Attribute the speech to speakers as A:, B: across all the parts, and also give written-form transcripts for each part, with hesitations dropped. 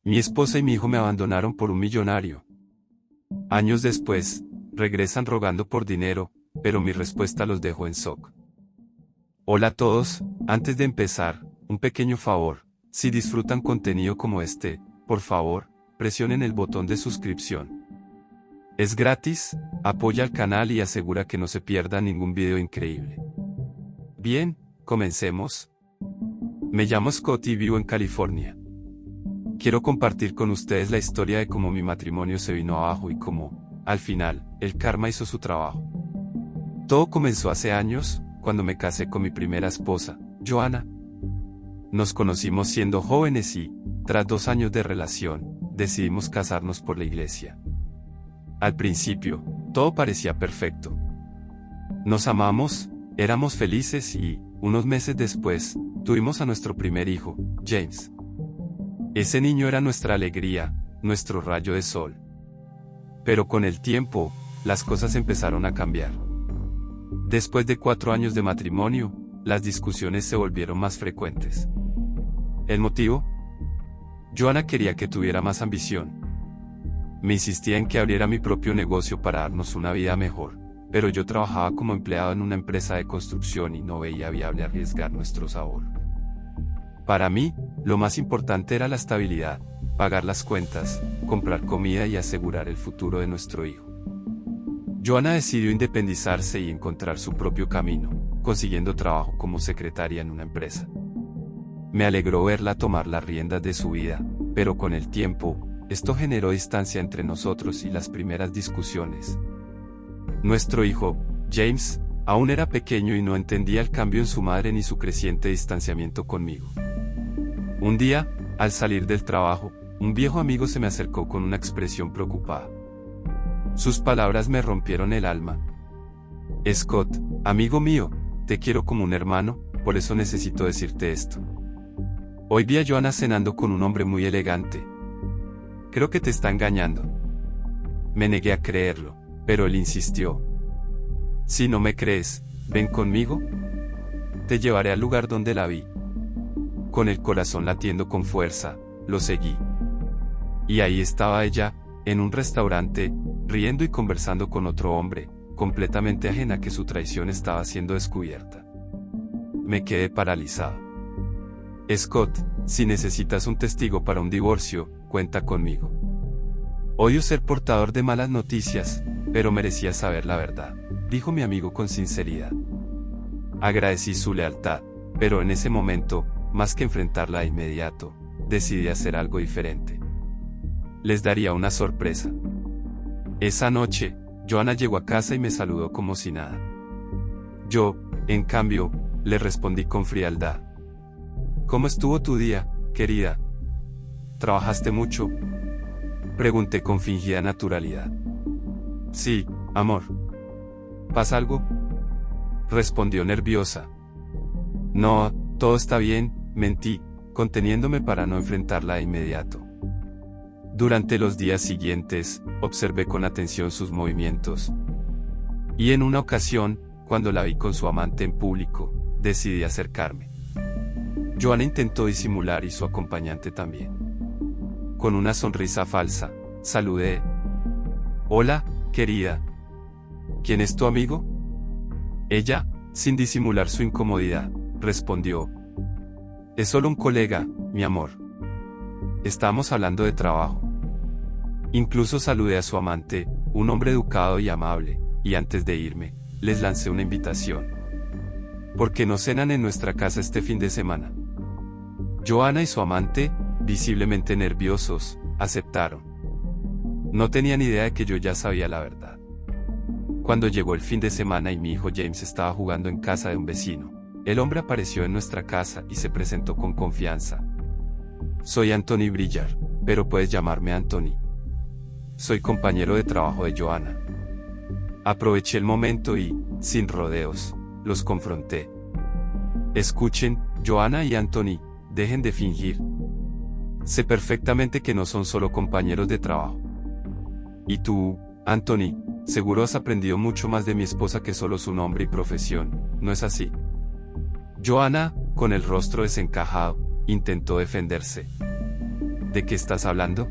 A: Mi esposa y mi hijo me abandonaron por un millonario. Años después, regresan rogando por dinero, pero mi respuesta los dejó en shock. Hola a todos, antes de empezar, un pequeño favor, si disfrutan contenido como este, por favor, presionen el botón de suscripción. Es gratis, apoya al canal y asegura que no se pierda ningún video increíble. Bien, comencemos. Me llamo Scott y vivo en California. Quiero compartir con ustedes la historia de cómo mi matrimonio se vino abajo y cómo, al final, el karma hizo su trabajo. Todo comenzó hace años, cuando me casé con mi primera esposa, Joanna. Nos conocimos siendo jóvenes y, tras 2 años de relación, decidimos casarnos por la iglesia. Al principio, todo parecía perfecto. Nos amamos, éramos felices y, unos meses después, tuvimos a nuestro primer hijo, James. Ese niño era nuestra alegría, nuestro rayo de sol. Pero con el tiempo, las cosas empezaron a cambiar. Después de 4 años de matrimonio, las discusiones se volvieron más frecuentes. ¿El motivo? Joanna quería que tuviera más ambición. Me insistía en que abriera mi propio negocio para darnos una vida mejor, pero yo trabajaba como empleado en una empresa de construcción y no veía viable arriesgar nuestros ahorros. Para mí, lo más importante era la estabilidad, pagar las cuentas, comprar comida y asegurar el futuro de nuestro hijo. Joanna decidió independizarse y encontrar su propio camino, consiguiendo trabajo como secretaria en una empresa. Me alegró verla tomar las riendas de su vida, pero con el tiempo, esto generó distancia entre nosotros y las primeras discusiones. Nuestro hijo, James, aún era pequeño y no entendía el cambio en su madre ni su creciente distanciamiento conmigo. Un día, al salir del trabajo, un viejo amigo se me acercó con una expresión preocupada. Sus palabras me rompieron el alma. Scott, amigo mío, te quiero como un hermano, por eso necesito decirte esto. Hoy vi a Joanna cenando con un hombre muy elegante. Creo que te está engañando. Me negué a creerlo, pero él insistió. Si no me crees, ven conmigo. Te llevaré al lugar donde la vi. Con el corazón latiendo con fuerza, lo seguí. Y ahí estaba ella, en un restaurante, riendo y conversando con otro hombre, completamente ajena a que su traición estaba siendo descubierta. Me quedé paralizado. Scott, si necesitas un testigo para un divorcio, cuenta conmigo. Odio ser portador de malas noticias, pero merecía saber la verdad, dijo mi amigo con sinceridad. Agradecí su lealtad, pero en ese momento, más que enfrentarla de inmediato, decidí hacer algo diferente. Les daría una sorpresa. Esa noche, Joanna llegó a casa y me saludó como si nada. Yo, en cambio, le respondí con frialdad. ¿Cómo estuvo tu día, querida? ¿Trabajaste mucho? Pregunté con fingida naturalidad. Sí, amor. ¿Pasa algo? Respondió nerviosa. No, todo está bien, mentí, conteniéndome para no enfrentarla de inmediato. Durante los días siguientes, observé con atención sus movimientos. Y en una ocasión, cuando la vi con su amante en público, decidí acercarme. Joanna intentó disimular y su acompañante también. Con una sonrisa falsa, saludé. Hola, querida. ¿Quién es tu amigo? Ella, sin disimular su incomodidad, respondió. Es solo un colega, mi amor. Estamos hablando de trabajo. Incluso saludé a su amante, un hombre educado y amable, y antes de irme, les lancé una invitación. ¿Por qué no cenan en nuestra casa este fin de semana? Joanna y su amante, visiblemente nerviosos, aceptaron. No tenían idea de que yo ya sabía la verdad. Cuando llegó el fin de semana y mi hijo James estaba jugando en casa de un vecino, el hombre apareció en nuestra casa y se presentó con confianza. Soy Anthony Brillar, pero puedes llamarme Anthony. Soy compañero de trabajo de Joanna. Aproveché el momento y, sin rodeos, los confronté. Escuchen, Joanna y Anthony, dejen de fingir. Sé perfectamente que no son solo compañeros de trabajo. Y tú, Anthony, seguro has aprendido mucho más de mi esposa que solo su nombre y profesión, ¿no es así? Joanna, con el rostro desencajado, intentó defenderse. ¿De qué estás hablando?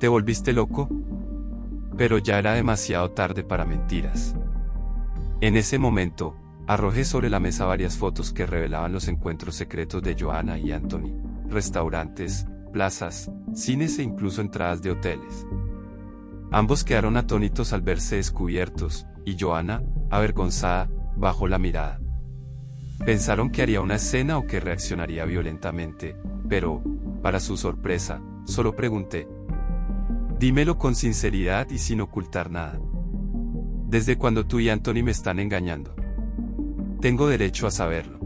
A: ¿Te volviste loco? Pero ya era demasiado tarde para mentiras. En ese momento, arrojé sobre la mesa varias fotos que revelaban los encuentros secretos de Joanna y Anthony, restaurantes, plazas, cines e incluso entradas de hoteles. Ambos quedaron atónitos al verse descubiertos, y Joanna, avergonzada, bajó la mirada. Pensaron que haría una escena o que reaccionaría violentamente, pero, para su sorpresa, solo pregunté: dímelo con sinceridad y sin ocultar nada. ¿Desde cuando tú y Anthony me están engañando? Tengo derecho a saberlo.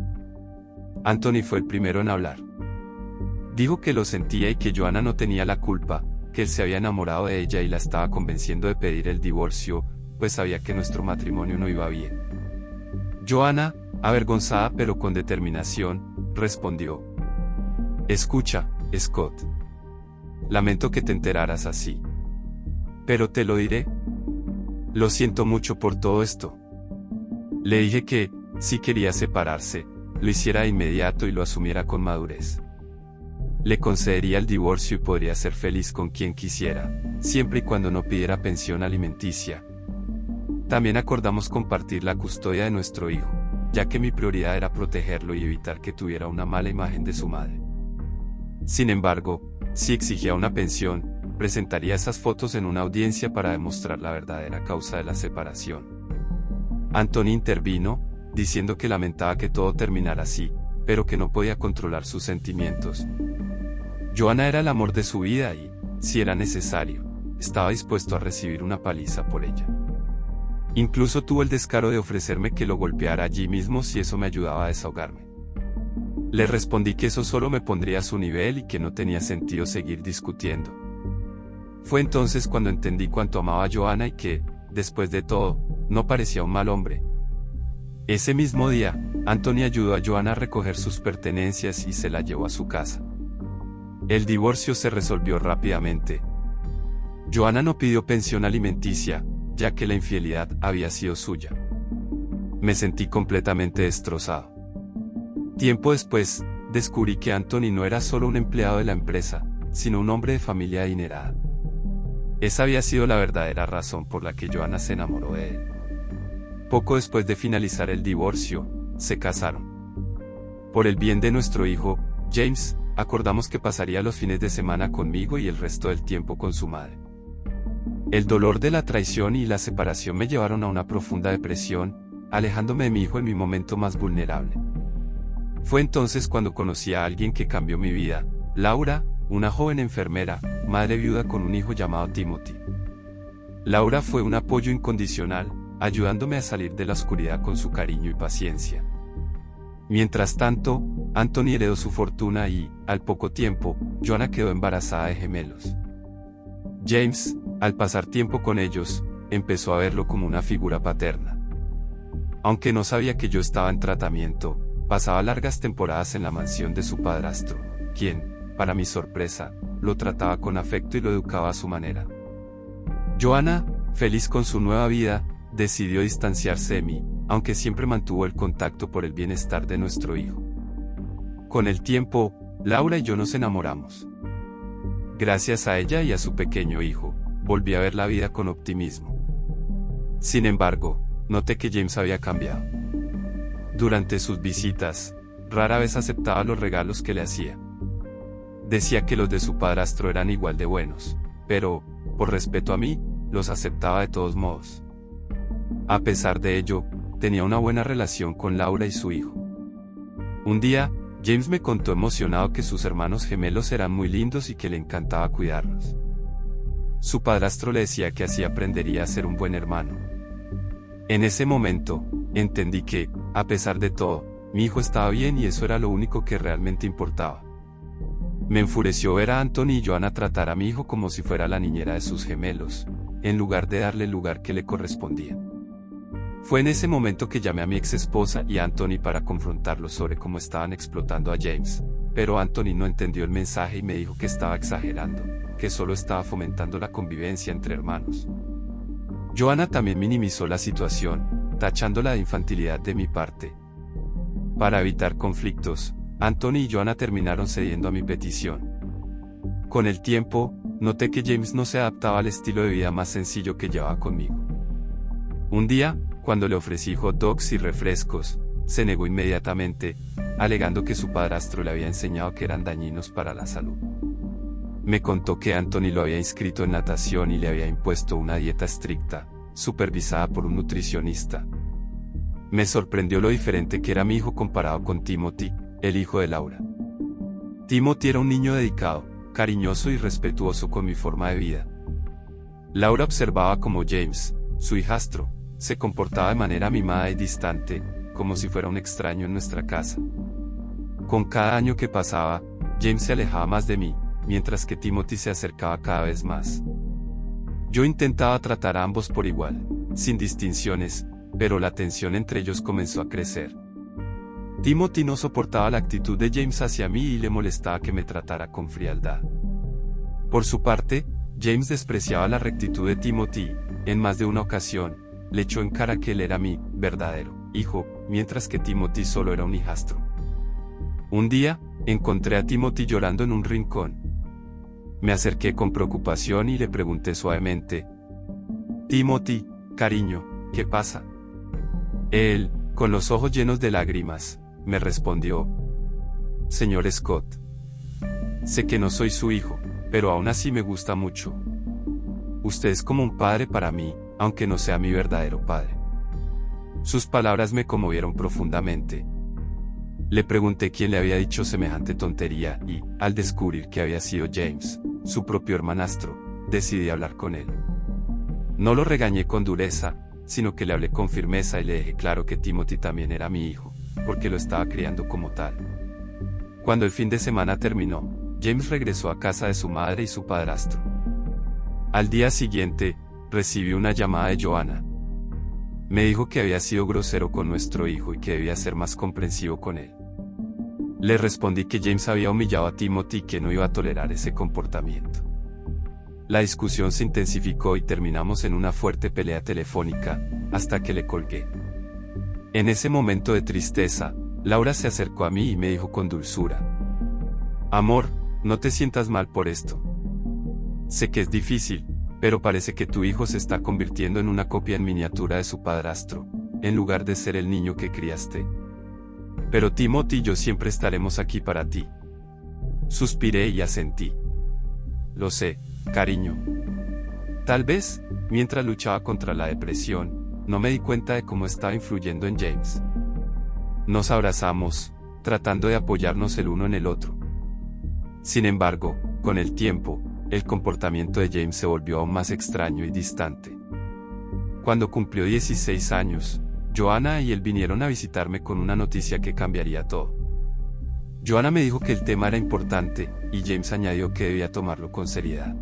A: Anthony fue el primero en hablar. Dijo que lo sentía y que Joanna no tenía la culpa, que él se había enamorado de ella y la estaba convenciendo de pedir el divorcio, pues sabía que nuestro matrimonio no iba bien. Joanna, avergonzada pero con determinación, respondió: escucha, Scott. Lamento que te enteraras así. Pero te lo diré. Lo siento mucho por todo esto. Le dije que, si quería separarse, lo hiciera de inmediato y lo asumiera con madurez. Le concedería el divorcio y podría ser feliz con quien quisiera, siempre y cuando no pidiera pensión alimenticia. También acordamos compartir la custodia de nuestro hijo, ya que mi prioridad era protegerlo y evitar que tuviera una mala imagen de su madre. Sin embargo, si exigía una pensión, presentaría esas fotos en una audiencia para demostrar la verdadera causa de la separación. Anthony intervino, diciendo que lamentaba que todo terminara así, pero que no podía controlar sus sentimientos. Joanna era el amor de su vida y, si era necesario, estaba dispuesto a recibir una paliza por ella. Incluso tuvo el descaro de ofrecerme que lo golpeara allí mismo si eso me ayudaba a desahogarme. Le respondí que eso solo me pondría a su nivel y que no tenía sentido seguir discutiendo. Fue entonces cuando entendí cuánto amaba a Joanna y que, después de todo, no parecía un mal hombre. Ese mismo día, Anthony ayudó a Joanna a recoger sus pertenencias y se la llevó a su casa. El divorcio se resolvió rápidamente. Joanna no pidió pensión alimenticia, ya que la infidelidad había sido suya. Me sentí completamente destrozado. Tiempo después, descubrí que Anthony no era solo un empleado de la empresa, sino un hombre de familia adinerada. Esa había sido la verdadera razón por la que Joanna se enamoró de él. Poco después de finalizar el divorcio, se casaron. Por el bien de nuestro hijo, James, acordamos que pasaría los fines de semana conmigo y el resto del tiempo con su madre. El dolor de la traición y la separación me llevaron a una profunda depresión, alejándome de mi hijo en mi momento más vulnerable. Fue entonces cuando conocí a alguien que cambió mi vida, Laura, una joven enfermera, madre viuda con un hijo llamado Timothy. Laura fue un apoyo incondicional, ayudándome a salir de la oscuridad con su cariño y paciencia. Mientras tanto, Anthony heredó su fortuna y, al poco tiempo, Joanna quedó embarazada de gemelos. James, al pasar tiempo con ellos, empezó a verlo como una figura paterna. Aunque no sabía que yo estaba en tratamiento, pasaba largas temporadas en la mansión de su padrastro, quien, para mi sorpresa, lo trataba con afecto y lo educaba a su manera. Joanna, feliz con su nueva vida, decidió distanciarse de mí, aunque siempre mantuvo el contacto por el bienestar de nuestro hijo. Con el tiempo, Laura y yo nos enamoramos. Gracias a ella y a su pequeño hijo, volví a ver la vida con optimismo. Sin embargo, noté que James había cambiado. Durante sus visitas, rara vez aceptaba los regalos que le hacía. Decía que los de su padrastro eran igual de buenos, pero, por respeto a mí, los aceptaba de todos modos. A pesar de ello, tenía una buena relación con Laura y su hijo. Un día, James me contó emocionado que sus hermanos gemelos eran muy lindos y que le encantaba cuidarlos. Su padrastro le decía que así aprendería a ser un buen hermano. En ese momento, entendí que, a pesar de todo, mi hijo estaba bien y eso era lo único que realmente importaba. Me enfureció ver a Anthony y Joanna tratar a mi hijo como si fuera la niñera de sus gemelos, en lugar de darle el lugar que le correspondía. Fue en ese momento que llamé a mi ex esposa y a Anthony para confrontarlos sobre cómo estaban explotando a James, pero Anthony no entendió el mensaje y me dijo que estaba exagerando, que solo estaba fomentando la convivencia entre hermanos. Joanna también minimizó la situación, tachándola de infantilidad de mi parte. Para evitar conflictos, Anthony y Joanna terminaron cediendo a mi petición. Con el tiempo, noté que James no se adaptaba al estilo de vida más sencillo que llevaba conmigo. Un día, cuando le ofrecí hot dogs y refrescos, se negó inmediatamente, alegando que su padrastro le había enseñado que eran dañinos para la salud. Me contó que Anthony lo había inscrito en natación y le había impuesto una dieta estricta, supervisada por un nutricionista. Me sorprendió lo diferente que era mi hijo comparado con Timothy, el hijo de Laura. Timothy era un niño dedicado, cariñoso y respetuoso con mi forma de vida. Laura observaba cómo James, su hijastro, se comportaba de manera mimada y distante, como si fuera un extraño en nuestra casa. Con cada año que pasaba, James se alejaba más de mí, mientras que Timothy se acercaba cada vez más. Yo intentaba tratar a ambos por igual, sin distinciones, pero la tensión entre ellos comenzó a crecer. Timothy no soportaba la actitud de James hacia mí y le molestaba que me tratara con frialdad. Por su parte, James despreciaba la rectitud de Timothy, en más de una ocasión, le echó en cara que él era mi verdadero hijo, mientras que Timothy solo era un hijastro. Un día, encontré a Timothy llorando en un rincón. Me acerqué con preocupación y le pregunté suavemente: «Timothy, cariño, ¿qué pasa?». Él, con los ojos llenos de lágrimas, me respondió: «Señor Scott, sé que no soy su hijo, pero aún así me gusta mucho. Usted es como un padre para mí, aunque no sea mi verdadero padre». Sus palabras me conmovieron profundamente. Le pregunté quién le había dicho semejante tontería y, al descubrir que había sido James, su propio hermanastro, decidí hablar con él. No lo regañé con dureza, sino que le hablé con firmeza y le dejé claro que Timothy también era mi hijo, porque lo estaba criando como tal. Cuando el fin de semana terminó, James regresó a casa de su madre y su padrastro. Al día siguiente, recibí una llamada de Joanna. Me dijo que había sido grosero con nuestro hijo y que debía ser más comprensivo con él. Le respondí que James había humillado a Timothy y que no iba a tolerar ese comportamiento. La discusión se intensificó y terminamos en una fuerte pelea telefónica, hasta que le colgué. En ese momento de tristeza, Laura se acercó a mí y me dijo con dulzura: «Amor, no te sientas mal por esto. Sé que es difícil, pero parece que tu hijo se está convirtiendo en una copia en miniatura de su padrastro, en lugar de ser el niño que criaste. Pero Timothy y yo siempre estaremos aquí para ti». Suspiré y asentí. «Lo sé, cariño». Tal vez, mientras luchaba contra la depresión, no me di cuenta de cómo estaba influyendo en James. Nos abrazamos, tratando de apoyarnos el uno en el otro. Sin embargo, con el tiempo, el comportamiento de James se volvió aún más extraño y distante. Cuando cumplió 16 años, Joanna y él vinieron a visitarme con una noticia que cambiaría todo. Joanna me dijo que el tema era importante, y James añadió que debía tomarlo con seriedad.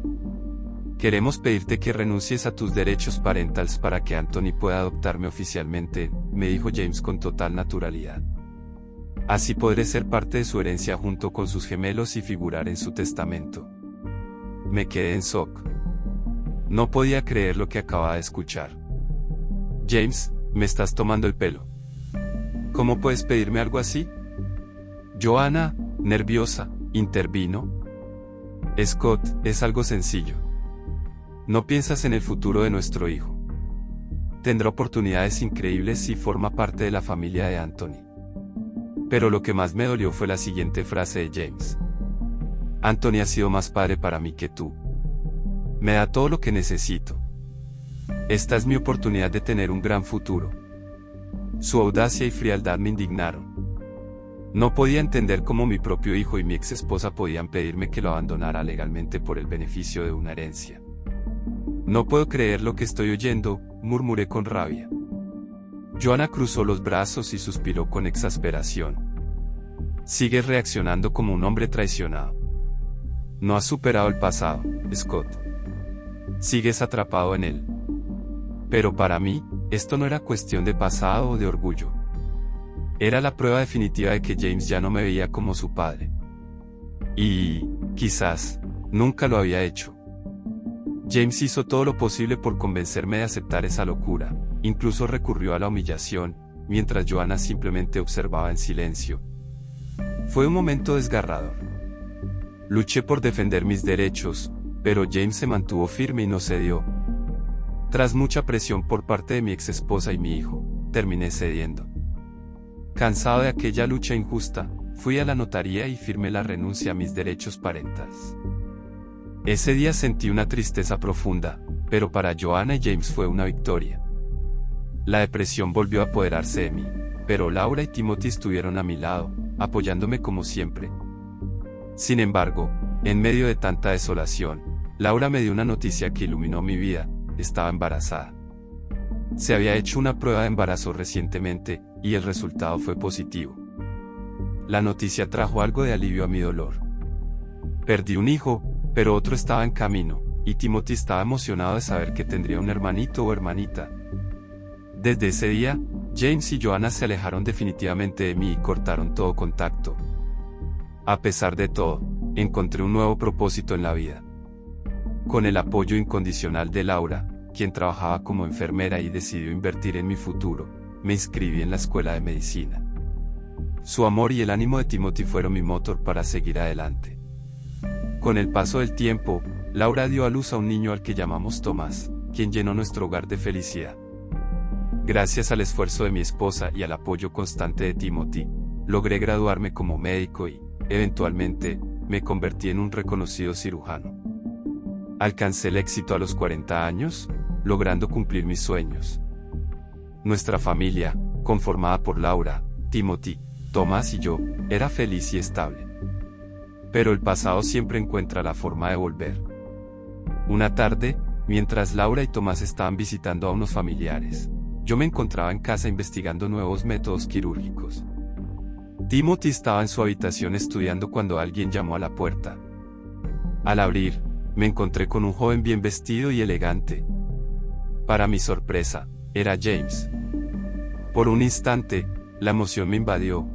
A: «Queremos pedirte que renuncies a tus derechos parentales para que Anthony pueda adoptarme oficialmente», me dijo James con total naturalidad. «Así podré ser parte de su herencia junto con sus gemelos y figurar en su testamento». Me quedé en shock. No podía creer lo que acababa de escuchar. «James, me estás tomando el pelo. ¿Cómo puedes pedirme algo así?». Joanna, nerviosa, intervino. «Scott, es algo sencillo. No piensas en el futuro de nuestro hijo. Tendrá oportunidades increíbles y forma parte de la familia de Anthony». Pero lo que más me dolió fue la siguiente frase de James: «Anthony ha sido más padre para mí que tú. Me da todo lo que necesito. Esta es mi oportunidad de tener un gran futuro». Su audacia y frialdad me indignaron. No podía entender cómo mi propio hijo y mi ex esposa podían pedirme que lo abandonara legalmente por el beneficio de una herencia. «No puedo creer lo que estoy oyendo», murmuré con rabia. Joanna cruzó los brazos y suspiró con exasperación. «Sigues reaccionando como un hombre traicionado. No has superado el pasado, Scott. Sigues atrapado en él». Pero para mí, esto no era cuestión de pasado o de orgullo. Era la prueba definitiva de que James ya no me veía como su padre. Y, quizás, nunca lo había hecho. James hizo todo lo posible por convencerme de aceptar esa locura, incluso recurrió a la humillación, mientras Joanna simplemente observaba en silencio. Fue un momento desgarrador. Luché por defender mis derechos, pero James se mantuvo firme y no cedió. Tras mucha presión por parte de mi ex esposa y mi hijo, terminé cediendo. Cansado de aquella lucha injusta, fui a la notaría y firmé la renuncia a mis derechos parentales. Ese día sentí una tristeza profunda, pero para Joanna y James fue una victoria. La depresión volvió a apoderarse de mí, pero Laura y Timothy estuvieron a mi lado, apoyándome como siempre. Sin embargo, en medio de tanta desolación, Laura me dio una noticia que iluminó mi vida: estaba embarazada. Se había hecho una prueba de embarazo recientemente, y el resultado fue positivo. La noticia trajo algo de alivio a mi dolor. Perdí un hijo, pero otro estaba en camino, y Timothy estaba emocionado de saber que tendría un hermanito o hermanita. Desde ese día, James y Joanna se alejaron definitivamente de mí y cortaron todo contacto. A pesar de todo, encontré un nuevo propósito en la vida. Con el apoyo incondicional de Laura, quien trabajaba como enfermera y decidió invertir en mi futuro, me inscribí en la escuela de medicina. Su amor y el ánimo de Timothy fueron mi motor para seguir adelante. Con el paso del tiempo, Laura dio a luz a un niño al que llamamos Tomás, quien llenó nuestro hogar de felicidad. Gracias al esfuerzo de mi esposa y al apoyo constante de Timothy, logré graduarme como médico y, eventualmente, me convertí en un reconocido cirujano. Alcancé el éxito a los 40 años, logrando cumplir mis sueños. Nuestra familia, conformada por Laura, Timothy, Tomás y yo, era feliz y estable. Pero el pasado siempre encuentra la forma de volver. Una tarde, mientras Laura y Tomás estaban visitando a unos familiares, yo me encontraba en casa investigando nuevos métodos quirúrgicos. Timothy estaba en su habitación estudiando cuando alguien llamó a la puerta. Al abrir, me encontré con un joven bien vestido y elegante. Para mi sorpresa, era James. Por un instante, la emoción me invadió.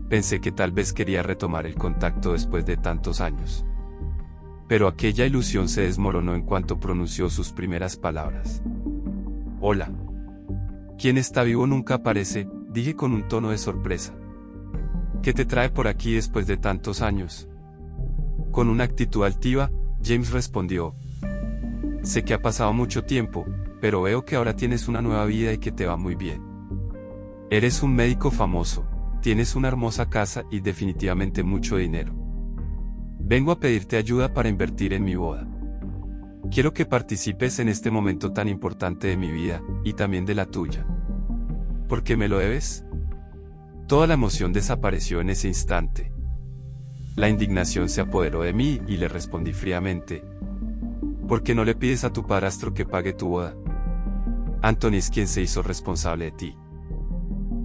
A: Pensé que tal vez quería retomar el contacto después de tantos años. Pero aquella ilusión se desmoronó en cuanto pronunció sus primeras palabras. Hola. Quien está vivo nunca aparece, dije con un tono de sorpresa. ¿Qué te trae por aquí después de tantos años? Con una actitud altiva, James respondió. Sé que ha pasado mucho tiempo, pero veo que ahora tienes una nueva vida y que te va muy bien. Eres un médico famoso, tienes una hermosa casa y definitivamente mucho dinero. Vengo a pedirte ayuda para invertir en mi boda. Quiero que participes en este momento tan importante de mi vida, y también de la tuya. ¿Por qué me lo debes? Toda la emoción desapareció en ese instante. La indignación se apoderó de mí y le respondí fríamente. ¿Por qué no le pides a tu padrastro que pague tu boda? Anthony es quien se hizo responsable de ti.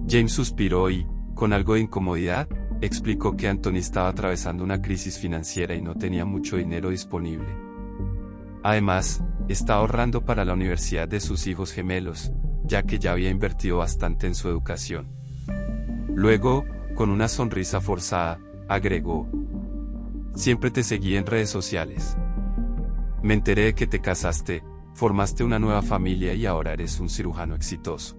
A: James suspiró y, con algo de incomodidad, explicó que Anthony estaba atravesando una crisis financiera y no tenía mucho dinero disponible. Además, estaba ahorrando para la universidad de sus hijos gemelos, ya que ya había invertido bastante en su educación. Luego, con una sonrisa forzada, agregó: Siempre te seguí en redes sociales. Me enteré de que te casaste, formaste una nueva familia y ahora eres un cirujano exitoso.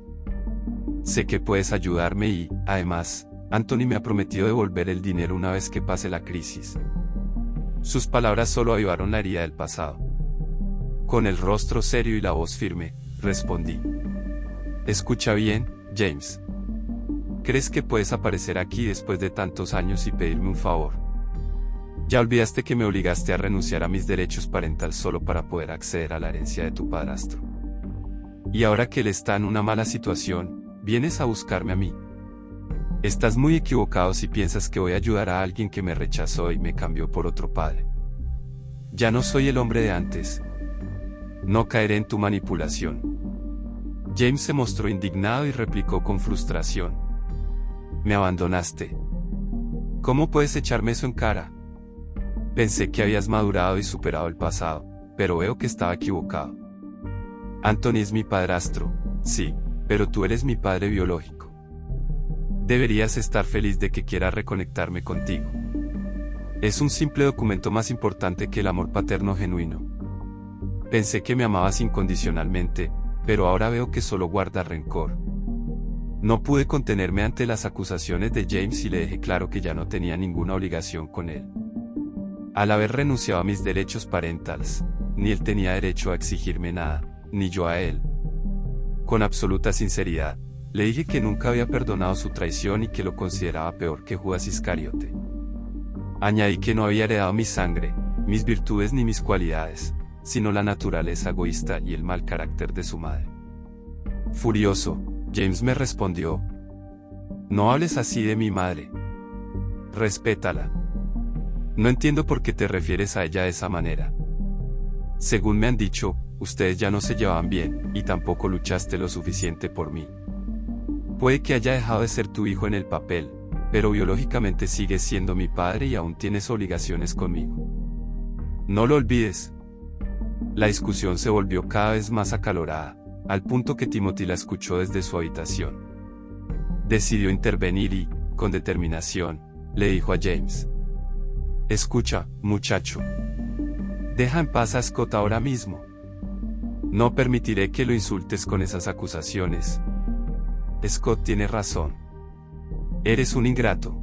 A: Sé que puedes ayudarme y, además, Anthony me ha prometido devolver el dinero una vez que pase la crisis. Sus palabras solo avivaron la herida del pasado. Con el rostro serio y la voz firme, respondí. Escucha bien, James. ¿Crees que puedes aparecer aquí después de tantos años y pedirme un favor? Ya olvidaste que me obligaste a renunciar a mis derechos parentales solo para poder acceder a la herencia de tu padrastro. Y ahora que él está en una mala situación, vienes a buscarme a mí. Estás muy equivocado si piensas que voy a ayudar a alguien que me rechazó y me cambió por otro padre. Ya no soy el hombre de antes. No caeré en tu manipulación. James se mostró indignado y replicó con frustración. Me abandonaste. ¿Cómo puedes echarme eso en cara? Pensé que habías madurado y superado el pasado, pero veo que estaba equivocado. Anthony es mi padrastro, sí, pero tú eres mi padre biológico. Deberías estar feliz de que quiera reconectarme contigo. Es un simple documento más importante que el amor paterno genuino. Pensé que me amabas incondicionalmente, pero ahora veo que solo guarda rencor. No pude contenerme ante las acusaciones de James y le dejé claro que ya no tenía ninguna obligación con él. Al haber renunciado a mis derechos parentales, ni él tenía derecho a exigirme nada, ni yo a él. Con absoluta sinceridad, le dije que nunca había perdonado su traición y que lo consideraba peor que Judas Iscariote. Añadí que no había heredado mi sangre, mis virtudes ni mis cualidades, sino la naturaleza egoísta y el mal carácter de su madre. Furioso, James me respondió: «No hables así de mi madre. Respétala. No entiendo por qué te refieres a ella de esa manera. Según me han dicho, ustedes ya no se llevaban bien, y tampoco luchaste lo suficiente por mí. Puede que haya dejado de ser tu hijo en el papel, pero biológicamente sigues siendo mi padre y aún tienes obligaciones conmigo. No lo olvides». La discusión se volvió cada vez más acalorada, al punto que Timothy la escuchó desde su habitación. Decidió intervenir y, con determinación, le dijo a James: «Escucha, muchacho. Deja en paz a Scott ahora mismo. No permitiré que lo insultes con esas acusaciones. Scott tiene razón. Eres un ingrato.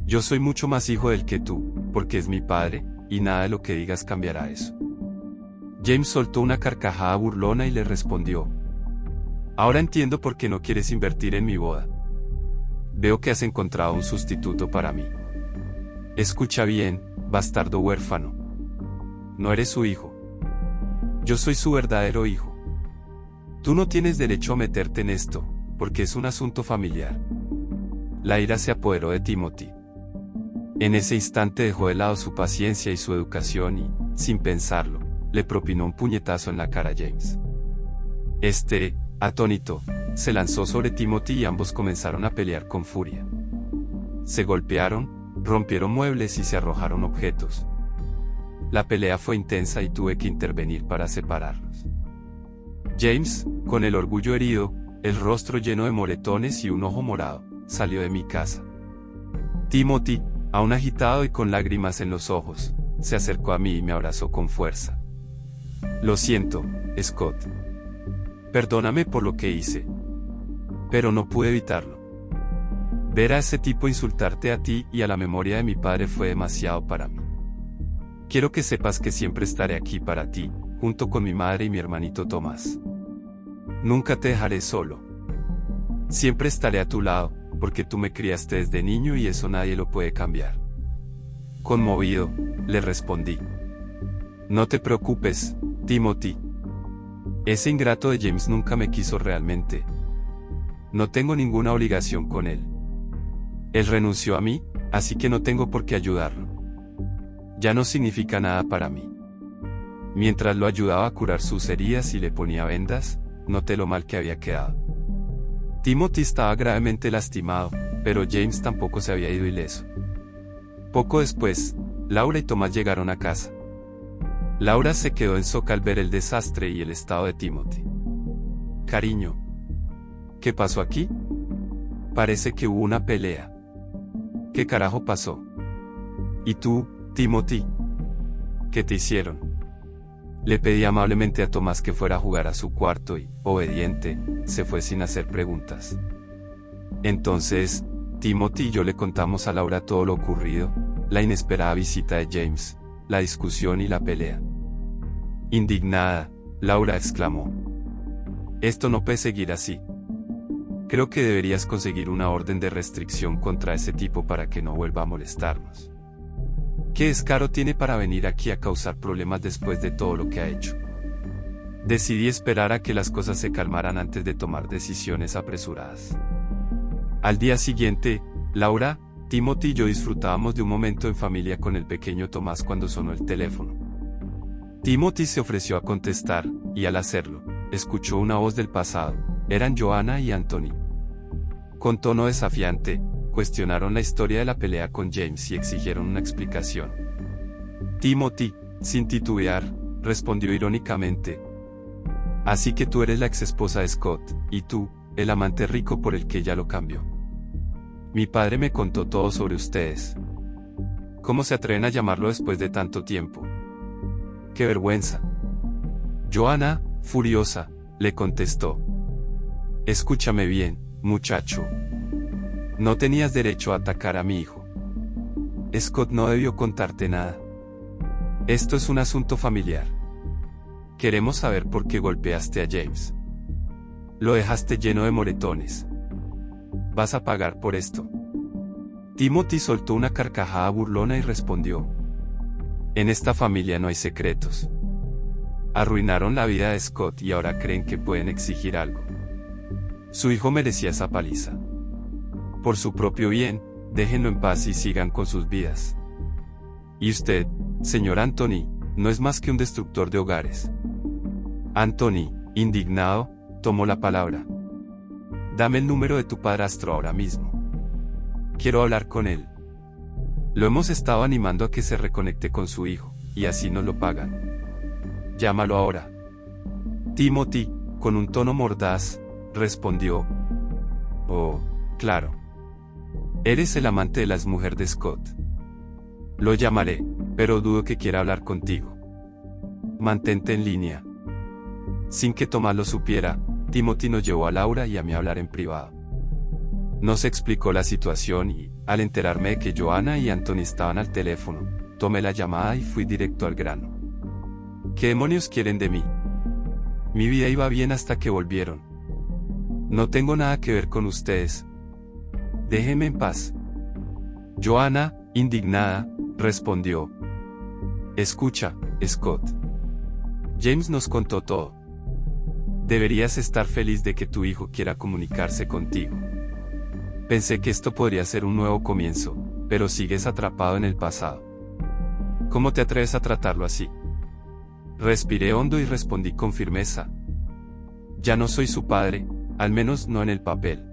A: Yo soy mucho más hijo del que tú, porque es mi padre, y nada de lo que digas cambiará eso». James soltó una carcajada burlona y le respondió: «Ahora entiendo por qué no quieres invertir en mi boda. Veo que has encontrado un sustituto para mí. Escucha bien, bastardo huérfano. No eres su hijo. Yo soy su verdadero hijo. Tú no tienes derecho a meterte en esto, porque es un asunto familiar». La ira se apoderó de Timothy. En ese instante dejó de lado su paciencia y su educación y, sin pensarlo, le propinó un puñetazo en la cara a James. Este, atónito, se lanzó sobre Timothy y ambos comenzaron a pelear con furia. Se golpearon, rompieron muebles y se arrojaron objetos. La pelea fue intensa y tuve que intervenir para separarlos. James, con el orgullo herido, el rostro lleno de moretones y un ojo morado, salió de mi casa. Timothy, aún agitado y con lágrimas en los ojos, se acercó a mí y me abrazó con fuerza. «Lo siento, Scott. Perdóname por lo que hice. Pero no pude evitarlo. Ver a ese tipo insultarte a ti y a la memoria de mi padre fue demasiado para mí. Quiero que sepas que siempre estaré aquí para ti, junto con mi madre y mi hermanito Tomás. Nunca te dejaré solo. Siempre estaré a tu lado, porque tú me criaste desde niño y eso nadie lo puede cambiar». Conmovido, le respondí: «No te preocupes, Timothy. Ese ingrato de James nunca me quiso realmente. No tengo ninguna obligación con él. Él renunció a mí, así que no tengo por qué ayudarlo. Ya no significa nada para mí». Mientras lo ayudaba a curar sus heridas y le ponía vendas, noté lo mal que había quedado. Timothy estaba gravemente lastimado, pero James tampoco se había ido ileso. Poco después, Laura y Tomás llegaron a casa. Laura se quedó en shock al ver el desastre y el estado de Timothy. «Cariño, ¿qué pasó aquí? Parece que hubo una pelea. ¿Qué carajo pasó? ¿Y tú, Timothy? ¿Qué te hicieron?». Le pedí amablemente a Tomás que fuera a jugar a su cuarto y, obediente, se fue sin hacer preguntas. Entonces, Timothy y yo le contamos a Laura todo lo ocurrido, la inesperada visita de James, la discusión y la pelea. Indignada, Laura exclamó: «Esto no puede seguir así. Creo que deberías conseguir una orden de restricción contra ese tipo para que no vuelva a molestarnos. ¿Qué descaro tiene para venir aquí a causar problemas después de todo lo que ha hecho?». Decidí esperar a que las cosas se calmaran antes de tomar decisiones apresuradas. Al día siguiente, Laura, Timothy y yo disfrutábamos de un momento en familia con el pequeño Tomás cuando sonó el teléfono. Timothy se ofreció a contestar, y al hacerlo, escuchó una voz del pasado. Eran Joanna y Anthony. Con tono desafiante, cuestionaron la historia de la pelea con James y exigieron una explicación. Timothy, sin titubear, respondió irónicamente: «Así que tú eres la exesposa de Scott, y tú, el amante rico por el que ella lo cambió. Mi padre me contó todo sobre ustedes. ¿Cómo se atreven a llamarlo después de tanto tiempo? ¡Qué vergüenza!». Joanna, furiosa, le contestó: «Escúchame bien, muchacho. No tenías derecho a atacar a mi hijo. Scott no debió contarte nada. Esto es un asunto familiar. Queremos saber por qué golpeaste a James. Lo dejaste lleno de moretones. Vas a pagar por esto. Timothy soltó una carcajada burlona y respondió: en esta familia no hay secretos. Arruinaron la vida de Scott y ahora creen que pueden exigir algo. Su hijo merecía esa paliza. Por su propio bien, déjenlo en paz y sigan con sus vidas. Y usted, señor Anthony, no es más que un destructor de hogares. Anthony, indignado, tomó la palabra. Dame el número de tu padrastro ahora mismo. Quiero hablar con él. Lo hemos estado animando a que se reconecte con su hijo, y así nos lo pagan. Llámalo ahora. Timothy, con un tono mordaz, respondió: oh, claro. Eres el amante de la exmujer de Scott. Lo llamaré, pero dudo que quiera hablar contigo. Mantente en línea. Sin que Tomás lo supiera, Timothy nos llevó a Laura y a mí a hablar en privado. Nos explicó la situación y, al enterarme de que Joanna y Anthony estaban al teléfono, tomé la llamada y fui directo al grano. ¿Qué demonios quieren de mí? Mi vida iba bien hasta que volvieron. No tengo nada que ver con ustedes. Déjenme en paz. Joanna, indignada, respondió: escucha, Scott. James nos contó todo. Deberías estar feliz de que tu hijo quiera comunicarse contigo. Pensé que esto podría ser un nuevo comienzo, pero sigues atrapado en el pasado. ¿Cómo te atreves a tratarlo así? Respiré hondo y respondí con firmeza: ya no soy su padre, al menos no en el papel.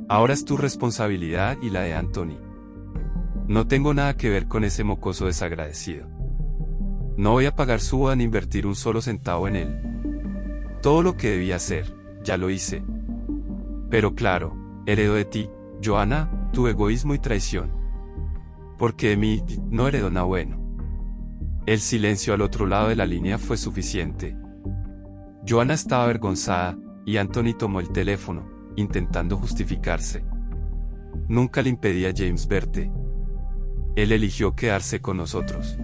A: Ahora es tu responsabilidad y la de Anthony. No tengo nada que ver con ese mocoso desagradecido. No voy a pagar su boda ni invertir un solo centavo en él. Todo lo que debía hacer, ya lo hice. Pero claro, heredo de ti, Joanna, tu egoísmo y traición. Porque de mí no heredó nada bueno. El silencio al otro lado de la línea fue suficiente. Joanna estaba avergonzada, y Anthony tomó el teléfono, intentando justificarse. Nunca le impedí a James verte. Él eligió quedarse con nosotros.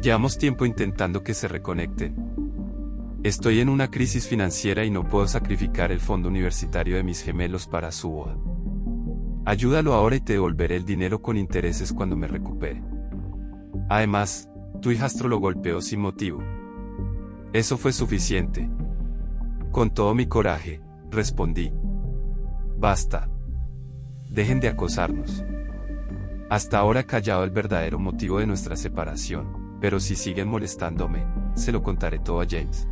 A: Llevamos tiempo intentando que se reconecten. Estoy en una crisis financiera y no puedo sacrificar el fondo universitario de mis gemelos para su boda. Ayúdalo ahora y te devolveré el dinero con intereses cuando me recupere. Además, tu hijastro lo golpeó sin motivo. Eso fue suficiente. Con todo mi coraje, respondí: basta. Dejen de acosarnos. Hasta ahora he callado el verdadero motivo de nuestra separación, pero si siguen molestándome, se lo contaré todo a James.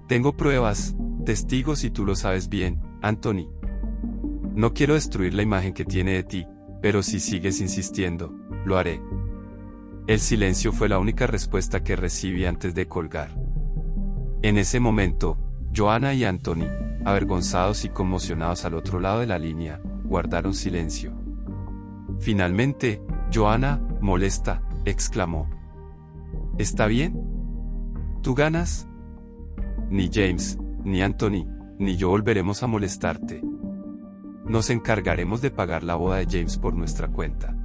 A: Tengo pruebas, testigos y tú lo sabes bien, Anthony. No quiero destruir la imagen que tiene de ti, pero si sigues insistiendo, lo haré. El silencio fue la única respuesta que recibí antes de colgar. En ese momento, Joanna y Anthony, avergonzados y conmocionados al otro lado de la línea, guardaron silencio. Finalmente, Joanna, molesta, exclamó: ¿está bien? ¿Tú ganas? Ni James, ni Anthony, ni yo volveremos a molestarte. Nos encargaremos de pagar la boda de James por nuestra cuenta.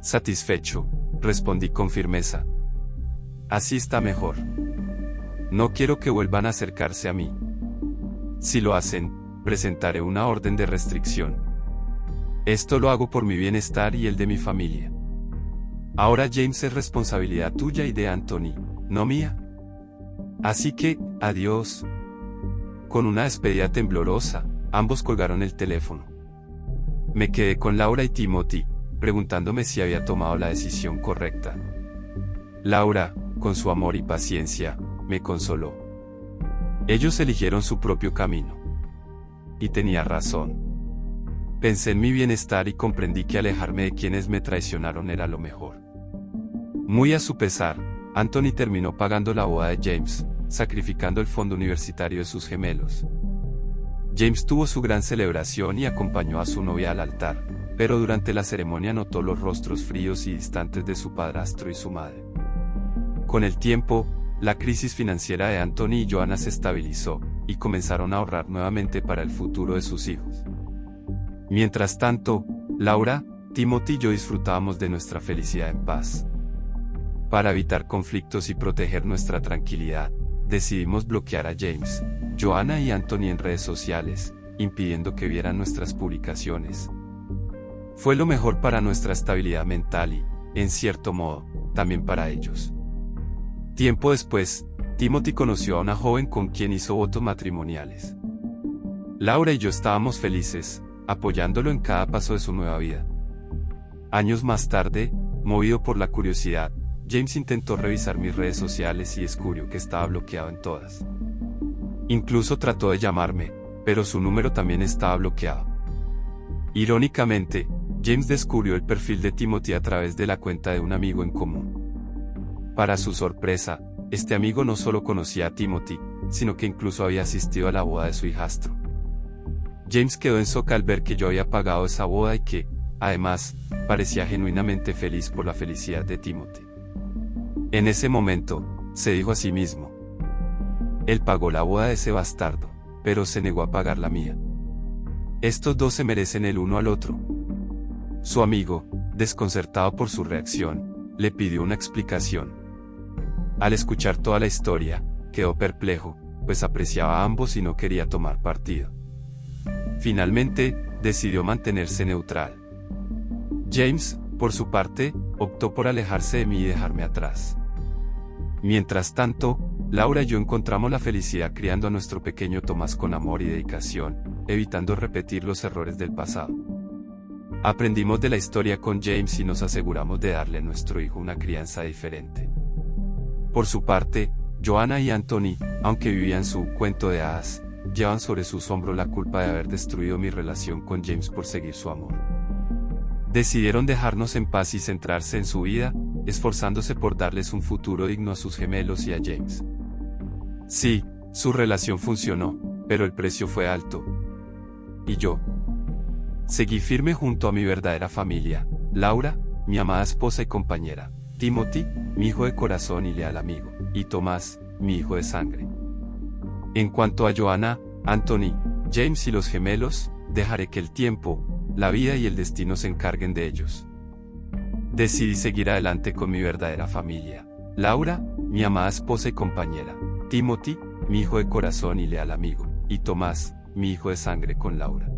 A: Satisfecho, respondí con firmeza. Así está mejor. No quiero que vuelvan a acercarse a mí. Si lo hacen, presentaré una orden de restricción. Esto lo hago por mi bienestar y el de mi familia. Ahora James es responsabilidad tuya y de Anthony, no mía. Así que, adiós. Con una despedida temblorosa, ambos colgaron el teléfono. Me quedé con Laura y Timothy, preguntándome si había tomado la decisión correcta. Laura, con su amor y paciencia, me consoló. Ellos eligieron su propio camino. Y tenía razón. Pensé en mi bienestar y comprendí que alejarme de quienes me traicionaron era lo mejor. Muy a su pesar, Anthony terminó pagando la boda de James, sacrificando el fondo universitario de sus gemelos. James tuvo su gran celebración y acompañó a su novia al altar, pero durante la ceremonia notó los rostros fríos y distantes de su padrastro y su madre. Con el tiempo, la crisis financiera de Anthony y Joanna se estabilizó, y comenzaron a ahorrar nuevamente para el futuro de sus hijos. Mientras tanto, Laura, Timothy y yo disfrutábamos de nuestra felicidad en paz. Para evitar conflictos y proteger nuestra tranquilidad, decidimos bloquear a James, Joanna y Anthony en redes sociales, impidiendo que vieran nuestras publicaciones. Fue lo mejor para nuestra estabilidad mental y, en cierto modo, también para ellos. Tiempo después, Timothy conoció a una joven con quien hizo votos matrimoniales. Laura y yo estábamos felices, apoyándolo en cada paso de su nueva vida. Años más tarde, movido por la curiosidad, James intentó revisar mis redes sociales y descubrió que estaba bloqueado en todas. Incluso trató de llamarme, pero su número también estaba bloqueado. Irónicamente, James descubrió el perfil de Timothy a través de la cuenta de un amigo en común. Para su sorpresa, este amigo no solo conocía a Timothy, sino que incluso había asistido a la boda de su hijastro. James quedó en shock al ver que yo había pagado esa boda y que, además, parecía genuinamente feliz por la felicidad de Timothy. En ese momento, se dijo a sí mismo: él pagó la boda de ese bastardo, pero se negó a pagar la mía. Estos dos se merecen el uno al otro. Su amigo, desconcertado por su reacción, le pidió una explicación. Al escuchar toda la historia, quedó perplejo, pues apreciaba a ambos y no quería tomar partido. Finalmente, decidió mantenerse neutral. James, por su parte, optó por alejarse de mí y dejarme atrás. Mientras tanto, Laura y yo encontramos la felicidad criando a nuestro pequeño Tomás con amor y dedicación, evitando repetir los errores del pasado. Aprendimos de la historia con James y nos aseguramos de darle a nuestro hijo una crianza diferente. Por su parte, Joanna y Anthony, aunque vivían su cuento de hadas, llevan sobre sus hombros la culpa de haber destruido mi relación con James por seguir su amor. Decidieron dejarnos en paz y centrarse en su vida, esforzándose por darles un futuro digno a sus gemelos y a James. Sí, su relación funcionó, pero el precio fue alto. Y yo seguí firme junto a mi verdadera familia: Laura, mi amada esposa y compañera; Timothy, mi hijo de corazón y leal amigo; y Tomás, mi hijo de sangre. En cuanto a Joanna, Anthony, James y los gemelos, dejaré que el tiempo, la vida y el destino se encarguen de ellos. Decidí seguir adelante con mi verdadera familia: Laura, mi amada esposa y compañera; Timothy, mi hijo de corazón y leal amigo; y Tomás, mi hijo de sangre con Laura.